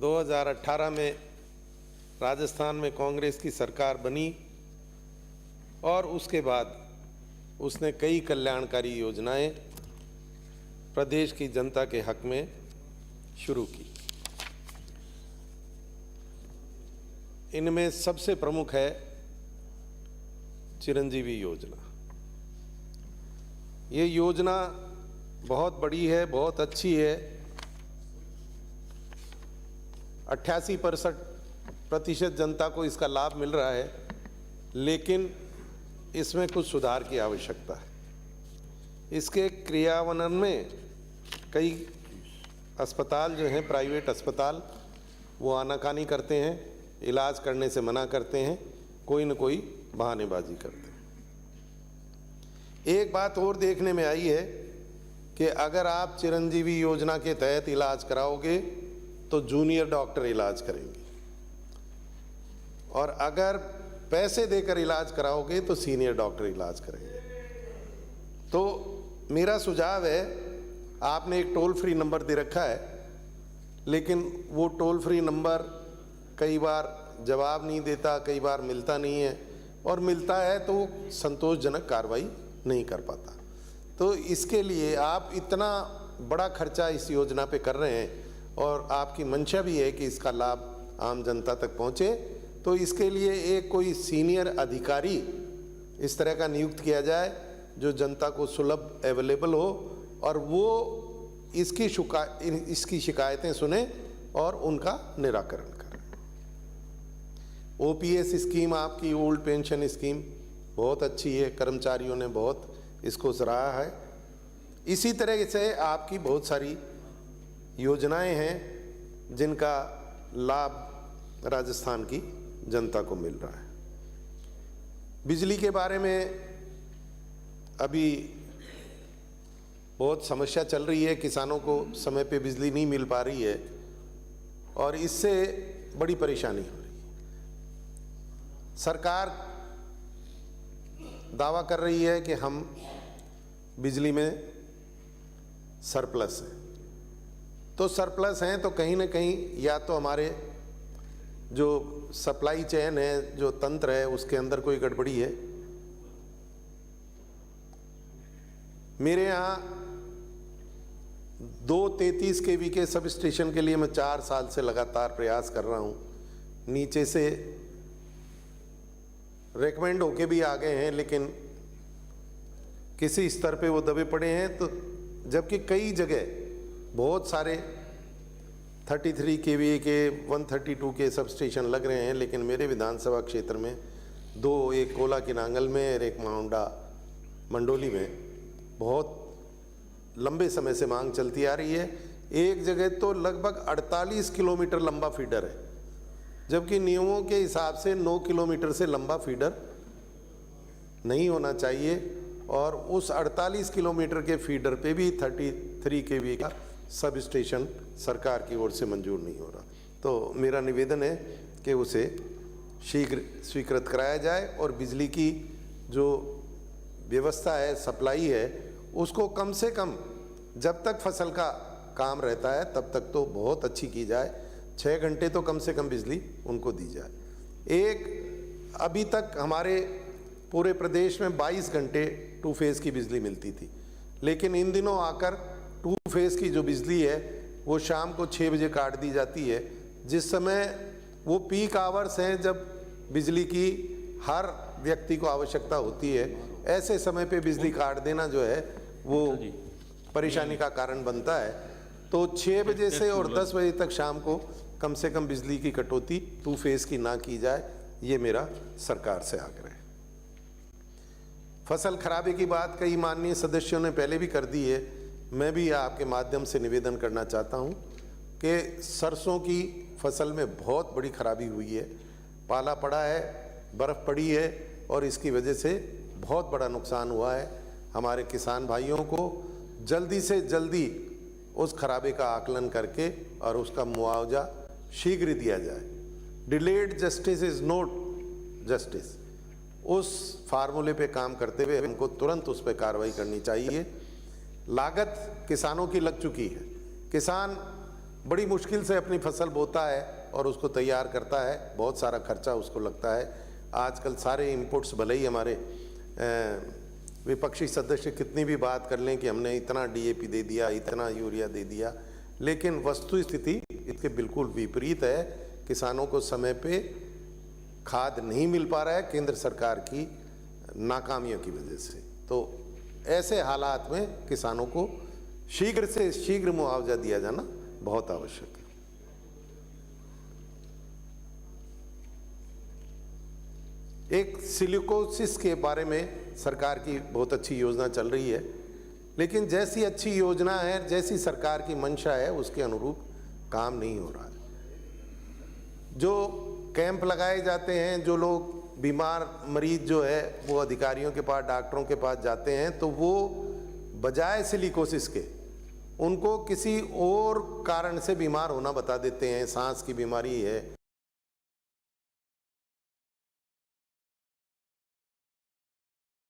2018 में राजस्थान में कांग्रेस की सरकार बनी और उसके बाद उसने कई कल्याणकारी योजनाएं प्रदेश की जनता के हक में शुरू की। इनमें सबसे प्रमुख है चिरंजीवी योजना। ये योजना बहुत बड़ी है, बहुत अच्छी है। 88% जनता को इसका लाभ मिल रहा है, लेकिन इसमें कुछ सुधार की आवश्यकता है। इसके क्रियान्वयन में कई अस्पताल जो हैं, प्राइवेट अस्पताल, वो आनाकानी करते हैं, इलाज करने से मना करते हैं, कोई न कोई बहानेबाजी करते हैं। एक बात और देखने में आई है कि अगर आप चिरंजीवी योजना के तहत इलाज कराओगे तो जूनियर डॉक्टर इलाज करेंगे, और अगर पैसे देकर इलाज कराओगे तो सीनियर डॉक्टर इलाज करेंगे। तो मेरा सुझाव है, आपने एक टोल फ्री नंबर दे रखा है, लेकिन वो टोल फ्री नंबर कई बार जवाब नहीं देता, कई बार मिलता नहीं है, और मिलता है तो संतोषजनक कार्रवाई नहीं कर पाता। तो इसके लिए आप इतना बड़ा खर्चा इस योजना पे कर रहे हैं और आपकी मंशा भी है कि इसका लाभ आम जनता तक पहुंचे, तो इसके लिए एक कोई सीनियर अधिकारी इस तरह का नियुक्त किया जाए जो जनता को सुलभ अवेलेबल हो, और वो इसकी शिकायतें सुने और उनका निराकरण करें। ओपीएस स्कीम, आपकी ओल्ड पेंशन स्कीम, बहुत अच्छी है, कर्मचारियों ने बहुत इसको सराहा है। इसी तरह से आपकी बहुत सारी योजनाएं हैं जिनका लाभ राजस्थान की जनता को मिल रहा है। बिजली के बारे में अभी बहुत समस्या चल रही है, किसानों को समय पे बिजली नहीं मिल पा रही है और इससे बड़ी परेशानी हो रही है। सरकार दावा कर रही है कि हम बिजली में सरप्लस हैं, तो सरप्लस हैं तो कहीं ना कहीं या तो हमारे जो सप्लाई चेन है, जो तंत्र है, उसके अंदर कोई गड़बड़ी है। मेरे यहाँ 2 33 kV के सब स्टेशन के लिए मैं 4 साल से लगातार प्रयास कर रहा हूँ। नीचे से रेकमेंड होके भी आ गए हैं, लेकिन किसी स्तर पे वो दबे पड़े हैं। तो जबकि कई जगह बहुत सारे 33 kV के 132 के सब स्टेशन लग रहे हैं, लेकिन मेरे विधानसभा क्षेत्र में 2, एक कोला की नांगल में और एक माउंडा मंडोली में, बहुत लंबे समय से मांग चलती आ रही है। एक जगह तो लगभग 48 किलोमीटर लंबा फीडर है, जबकि नियमों के हिसाब से 9 किलोमीटर से लंबा फीडर नहीं होना चाहिए, और उस 48 किलोमीटर के फीडर पे भी 33 kV का सब स्टेशन सरकार की ओर से मंजूर नहीं हो रहा। तो मेरा निवेदन है कि उसे शीघ्र स्वीकृत कराया जाए और बिजली की जो व्यवस्था है, सप्लाई है, उसको कम से कम जब तक फसल का काम रहता है तब तक तो बहुत अच्छी की जाए। 6 घंटे तो कम से कम बिजली उनको दी जाए। एक अभी तक हमारे पूरे प्रदेश में 22 घंटे 2 फेज़ की बिजली मिलती थी, लेकिन इन दिनों आकर 2 फेज़ की जो बिजली है वो शाम को 6 बजे काट दी जाती है, जिस समय वो पीक आवर्स हैं जब बिजली की हर व्यक्ति को आवश्यकता होती है। ऐसे समय पे बिजली काट देना जो है वो परेशानी का कारण बनता है। तो 6 बजे से और 10 बजे तक शाम को कम से कम बिजली की कटौती 2 फेज़ की ना की जाए, ये मेरा सरकार से आग्रह है। फसल खराबे की बात कई माननीय सदस्यों ने पहले भी कर दी है। मैं भी आपके माध्यम से निवेदन करना चाहता हूं कि सरसों की फसल में बहुत बड़ी खराबी हुई है। पाला पड़ा है, बर्फ़ पड़ी है, और इसकी वजह से बहुत बड़ा नुकसान हुआ है। हमारे किसान भाइयों को जल्दी से जल्दी उस खराबे का आकलन करके और उसका मुआवजा शीघ्र दिया जाए। Delayed justice is not justice. उस फार्मूले पे काम करते हुए हमको तुरंत उस पर कार्रवाई करनी चाहिए। लागत किसानों की लग चुकी है। किसान बड़ी मुश्किल से अपनी फसल बोता है और उसको तैयार करता है, बहुत सारा खर्चा उसको लगता है। आजकल सारे इनपुट्स भले ही हमारे विपक्षी सदस्य कितनी भी बात कर लें कि हमने इतना डीएपी दे दिया, इतना यूरिया दे दिया, लेकिन वस्तु स्थिति इसके बिल्कुल विपरीत है। किसानों को समय पे खाद नहीं मिल पा रहा है केंद्र सरकार की नाकामियों की वजह से। तो ऐसे हालात में किसानों को शीघ्र से शीघ्र मुआवजा दिया जाना बहुत आवश्यक है। एक सिलिकोसिस के बारे में सरकार की बहुत अच्छी योजना चल रही है, लेकिन जैसी अच्छी योजना है, जैसी सरकार की मंशा है, उसके अनुरूप काम नहीं हो रहा है। जो कैंप लगाए जाते हैं, जो लोग बीमार मरीज जो है वो अधिकारियों के पास, डॉक्टरों के पास जाते हैं, तो वो बजाय सिलिकोसिस के उनको किसी और कारण से बीमार होना बता देते हैं। सांस की बीमारी है,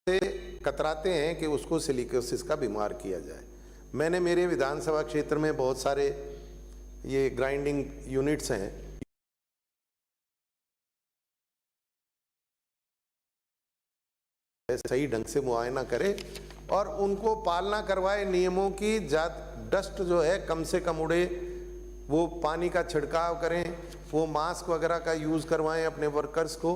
से कतराते हैं कि उसको सिलिकोसिस का बीमार किया जाए। मैंने मेरे विधानसभा क्षेत्र में बहुत सारे ये ग्राइंडिंग यूनिट्स हैं, सही ढंग से मुआयना करे और उनको पालना करवाए नियमों की। डस्ट जो है कम से कम उड़े, वो पानी का छिड़काव करें, वो मास्क वगैरह का यूज़ करवाएं अपने वर्कर्स को।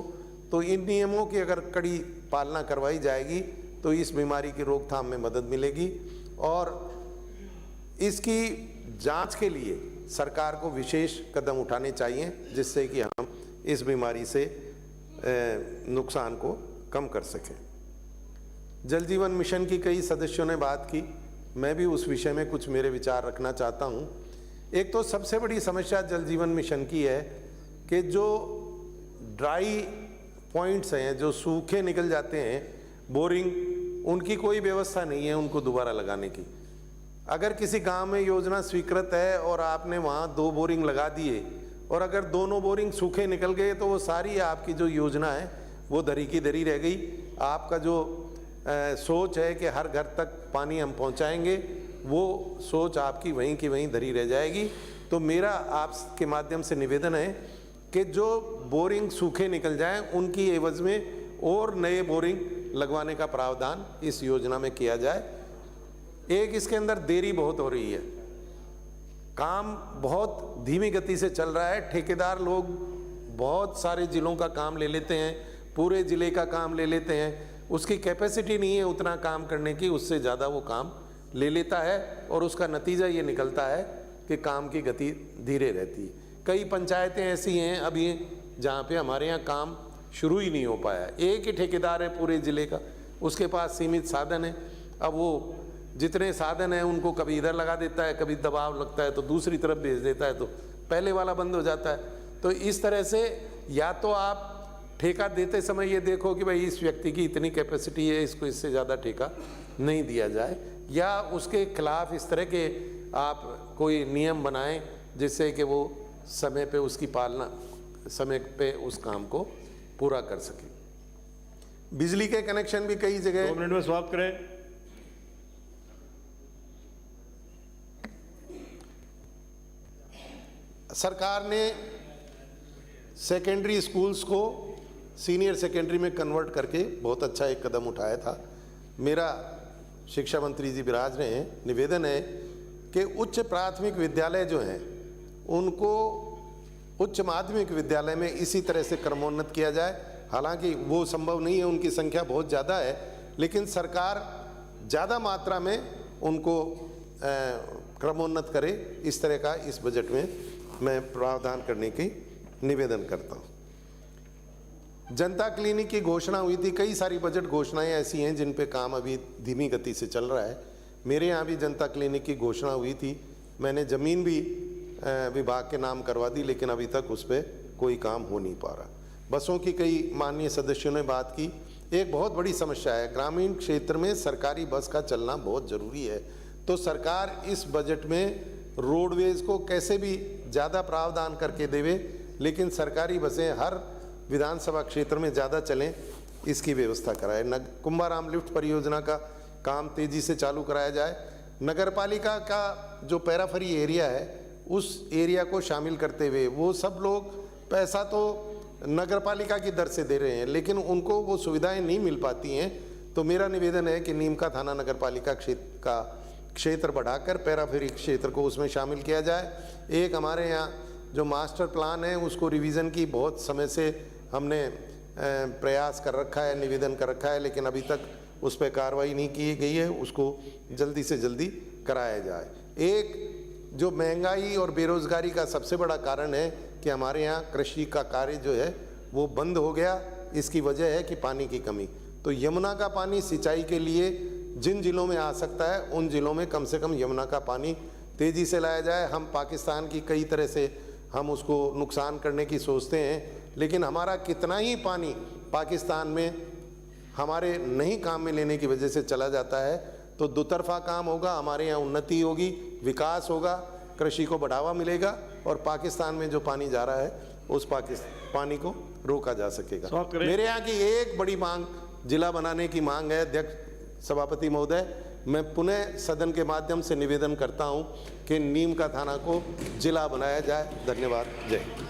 तो इन नियमों की अगर कड़ी पालना करवाई जाएगी तो इस बीमारी की रोकथाम में मदद मिलेगी। और इसकी जांच के लिए सरकार को विशेष कदम उठाने चाहिए, जिससे कि हम इस बीमारी से नुकसान को कम कर सकें। जल जीवन मिशन की कई सदस्यों ने बात की, मैं भी उस विषय में कुछ मेरे विचार रखना चाहता हूँ। एक तो सबसे बड़ी समस्या जल जीवन मिशन की है कि जो ड्राई पॉइंट्स हैं, जो सूखे निकल जाते हैं बोरिंग, उनकी कोई व्यवस्था नहीं है उनको दोबारा लगाने की। अगर किसी गांव में योजना स्वीकृत है और आपने वहाँ 2 बोरिंग लगा दिए और अगर दोनों बोरिंग सूखे निकल गए तो वो सारी आपकी जो योजना है वो धरी की धरी रह गई। आपका जो सोच है कि हर घर तक पानी हम पहुँचाएंगे, वो सोच आपकी वहीं की वहीं धरी रह जाएगी। तो मेरा आपके माध्यम से निवेदन है कि जो बोरिंग सूखे निकल जाएं उनकी एवज में और नए बोरिंग लगवाने का प्रावधान इस योजना में किया जाए। एक इसके अंदर देरी बहुत हो रही है, काम बहुत धीमी गति से चल रहा है। ठेकेदार लोग बहुत सारे जिलों का काम ले लेते हैं, पूरे ज़िले का काम ले लेते हैं, उसकी कैपेसिटी नहीं है उतना काम करने की, उससे ज़्यादा वो काम ले लेता है और उसका नतीजा ये निकलता है कि काम की गति धीरे रहती है। कई पंचायतें ऐसी हैं अभी जहाँ पे हमारे यहाँ काम शुरू ही नहीं हो पाया। एक ही ठेकेदार है पूरे ज़िले का, उसके पास सीमित साधन है। अब वो जितने साधन हैं उनको कभी इधर लगा देता है, कभी दबाव लगता है तो दूसरी तरफ भेज देता है, तो पहले वाला बंद हो जाता है। तो इस तरह से या तो आप ठेका देते समय ये देखो कि भाई इस व्यक्ति की इतनी कैपेसिटी है, इसको इससे ज़्यादा ठेका नहीं दिया जाए, या उसके खिलाफ इस तरह के आप कोई नियम बनाएं जिससे कि वो समय पे उसकी पालना, समय पे उस काम को पूरा कर सके। बिजली के कनेक्शन भी कई जगह 2 मिनट में समाप्त करें। सरकार ने सेकेंडरी स्कूल्स को सीनियर सेकेंडरी में कन्वर्ट करके बहुत अच्छा एक कदम उठाया था। मेरा शिक्षा मंत्री जी विराज रहे हैं, निवेदन है कि उच्च प्राथमिक विद्यालय जो हैं उनको उच्च माध्यमिक विद्यालय में इसी तरह से क्रमोन्नत किया जाए। हालांकि वो संभव नहीं है, उनकी संख्या बहुत ज़्यादा है, लेकिन सरकार ज़्यादा मात्रा में उनको क्रमोन्नत करे, इस तरह का इस बजट में मैं प्रावधान करने की निवेदन करता हूँ। जनता क्लिनिक की घोषणा हुई थी, कई सारी बजट घोषणाएं ऐसी हैं जिन पे काम अभी धीमी गति से चल रहा है। मेरे यहाँ भी जनता क्लिनिक की घोषणा हुई थी, मैंने ज़मीन भी विभाग के नाम करवा दी, लेकिन अभी तक उस पर कोई काम हो नहीं पा रहा। बसों की कई माननीय सदस्यों ने बात की, एक बहुत बड़ी समस्या है, ग्रामीण क्षेत्र में सरकारी बस का चलना बहुत ज़रूरी है। तो सरकार इस बजट में रोडवेज़ को कैसे भी ज़्यादा प्रावधान करके देवे, लेकिन सरकारी बसें हर विधानसभा क्षेत्र में ज़्यादा चलें, इसकी व्यवस्था कराए। कुंभाराम लिफ्ट परियोजना का काम तेज़ी से चालू कराया जाए। नगर पालिका का जो पैराफरी एरिया है उस एरिया को शामिल करते हुए वो सब लोग पैसा तो नगर पालिका की दर से दे रहे हैं, लेकिन उनको वो सुविधाएं नहीं मिल पाती हैं। तो मेरा निवेदन है कि नीम का थाना नगर पालिका क्षेत्र बढ़ाकर पैराफेरी क्षेत्र को उसमें शामिल किया जाए। एक हमारे यहाँ जो मास्टर प्लान है उसको रिवीजन की बहुत समय से हमने प्रयास कर रखा है, निवेदन कर रखा है, लेकिन अभी तक उस पर कार्रवाई नहीं की गई है। उसको जल्दी से जल्दी कराया जाए। एक जो महंगाई और बेरोजगारी का सबसे बड़ा कारण है कि हमारे यहाँ कृषि का कार्य जो है वो बंद हो गया। इसकी वजह है कि पानी की कमी। तो यमुना का पानी सिंचाई के लिए जिन जिलों में आ सकता है उन जिलों में कम से कम यमुना का पानी तेज़ी से लाया जाए। हम पाकिस्तान की कई तरह से हम उसको नुकसान करने की सोचते हैं, लेकिन हमारा कितना ही पानी पाकिस्तान में हमारे नहीं काम में लेने की वजह से चला जाता है। तो दुतरफा काम होगा, हमारे यहाँ उन्नति होगी, विकास होगा, कृषि को बढ़ावा मिलेगा और पाकिस्तान में जो पानी जा रहा है उस पानी को रोका जा सकेगा। मेरे यहाँ की एक बड़ी मांग जिला बनाने की मांग है। अध्यक्ष सभापति महोदय, मैं पुनः सदन के माध्यम से निवेदन करता हूँ कि नीम का थाना को जिला बनाया जाए। धन्यवाद। जय हिंद।